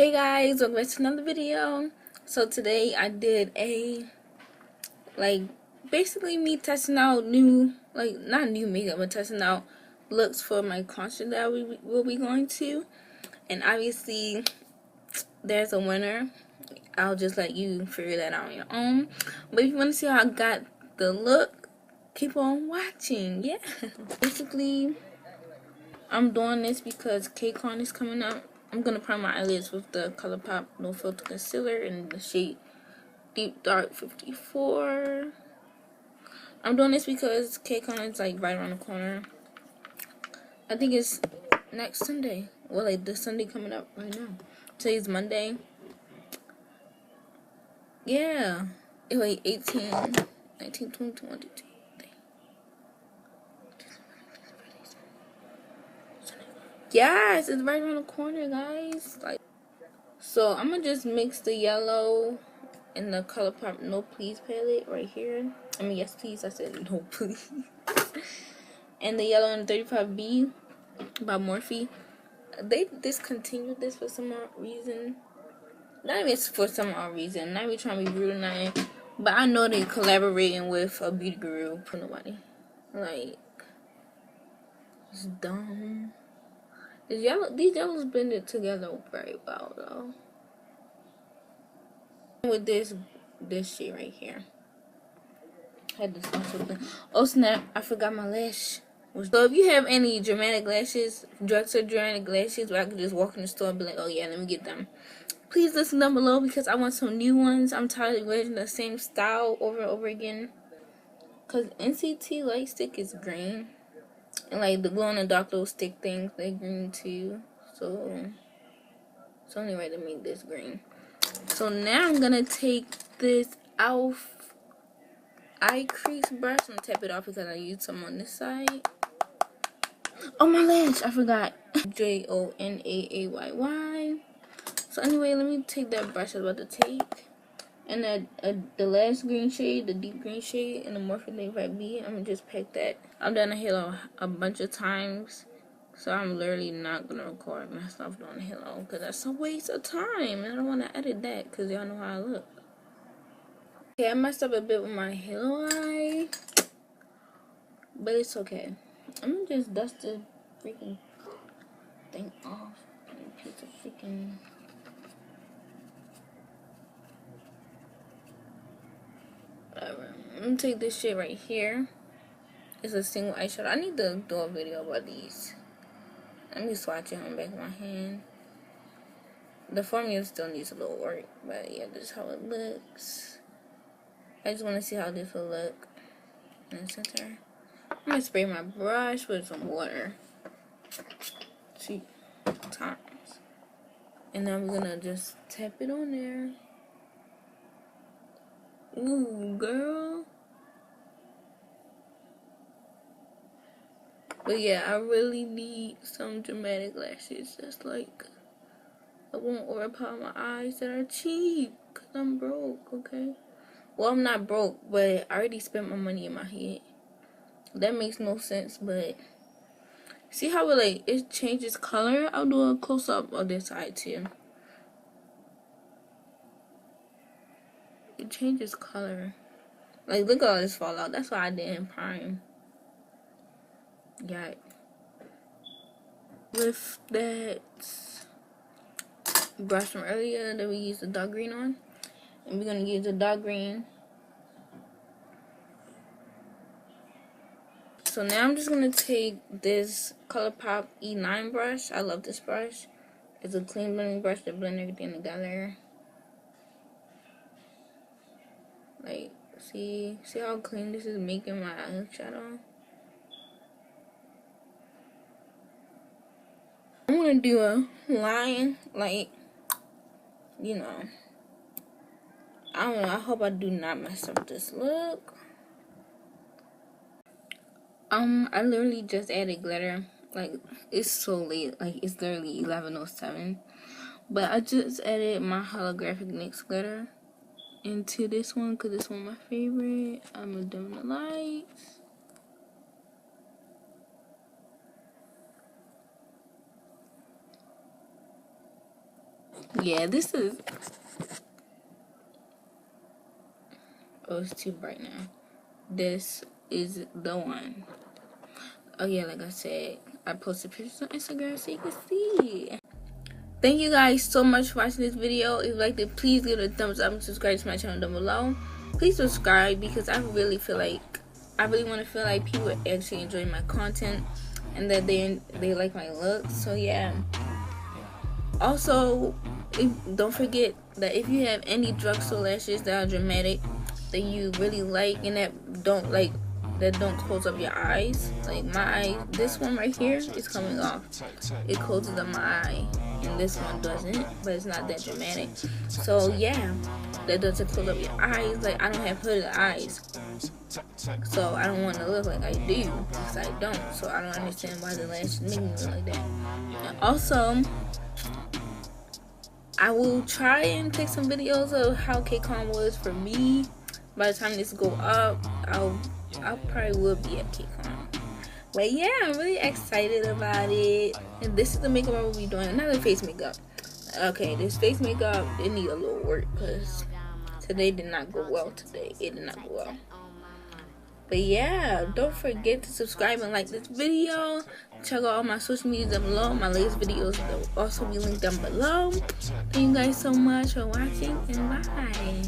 Hey guys, welcome back to another video. So today I did a basically me testing out new not new makeup but testing out looks for my concert that we will be going to, and obviously there's a winner. I'll just let you figure that out on your own, but if you want to see how I got the look, keep on watching. Yeah. Basically I'm doing this because KCON is coming up. I'm going to prime my eyelids with the ColourPop No Filter Concealer in the shade Deep Dark 54. I'm doing this because KCON is right around the corner. I think it's next Sunday. Well, this Sunday coming up right now. Today's Monday. Yeah. It's 18, 19, 20, 22. Yes, it's right around the corner, guys. So I'm gonna just mix the yellow and the ColourPop No Please palette right here. I mean, yes please, I said no please. And the yellow and 35B by Morphe. They discontinued this for some odd reason. Not even for some odd reason. Not even trying to be rude or nothing. But I know they collaborating with a beauty guru. For nobody. It's dumb. These yellows blended together very well though. With this shit right here. I had this also thing. Oh snap! I forgot my lash. So if you have any dramatic lashes, drugstore dramatic lashes, where I could just walk in the store and be like, oh yeah, let me get them, please listen down below because I want some new ones. I'm tired of wearing the same style over and over again. Cause NCT light stick is green, and the glow in the dark little stick things, they green too. So it's only right to make this green. So now I'm gonna take this eye crease brush and tap it off because I used some on this side. Oh, my lash, I forgot. JONAAYY. So anyway, let me take that brush I was about to take, and the last green shade, the deep green shade, and the Morphe 35B. I'm gonna just pack that. I've done a halo a bunch of times, so I'm literally not gonna record myself doing a halo because that's a waste of time, and I don't want to edit that because y'all know how I look. Okay, I messed up a bit with my halo eye, but it's okay. I'm gonna just dust the freaking thing off. Piece of freaking. Whatever. I'm gonna take this shit right here. It's a single eyeshadow. I need to do a video about these. Let me swatch it on the back of my hand. The formula still needs a little work, but yeah, this is how it looks. I just want to see how this will look in the center. I'm gonna spray my brush with some water 2 times, and then I'm gonna just tap it on there. Ooh, girl. But yeah, I really need some dramatic lashes. That's I won't overpower my eyes that are cheap because I'm broke, okay? Well, I'm not broke, but I already spent my money in my head. That makes no sense, but see how it changes color? I'll do a close-up of this side too. It changes color. Look at all this fallout. That's why I didn't prime. Yeah. With that brush from earlier that we used the dark green on, and we're gonna use the dark green. So now I'm just gonna take this ColourPop E9 brush. I love this brush. It's a clean blending brush to blend everything together. See how clean this is making my eyeshadow. I'm gonna do a line, you know. I don't know. I hope I do not mess up this look. I literally just added glitter. It's so late. It's literally 11:07. But I just added my holographic NYX glitter into this one because this one my favorite. I'm gonna dim the lights. Yeah, this is... Oh, it's too bright now. This is the one. Oh yeah, like I said, I posted pictures on Instagram so you can see. Thank you guys so much for watching this video. If you liked it, please give it a thumbs up and subscribe to my channel down below. Please subscribe because I really want to feel like people actually enjoy my content and that they like my looks. So yeah. Also, don't forget that if you have any drugstore lashes that are dramatic that you really like and that don't close up your eyes, like this one right here is coming off. It closes up my eye, and this one doesn't, but it's not that dramatic. So yeah, that doesn't close up your eyes. Like, I don't have hooded eyes, so I don't want to look like I do because I don't. So I don't understand why the lashes make me look like that. And also, I will try and take some videos of how KCON was for me. By the time this go up, I probably will be at KCON. But yeah, I'm really excited about it. And this is the makeup I will be doing. Not the face makeup. Okay, this face makeup, it need a little work because today did not go well today. It did not go well. But yeah, don't forget to subscribe and like this video. Check out all my social media down below. My latest videos will also be linked down below. Thank you guys so much for watching, and bye.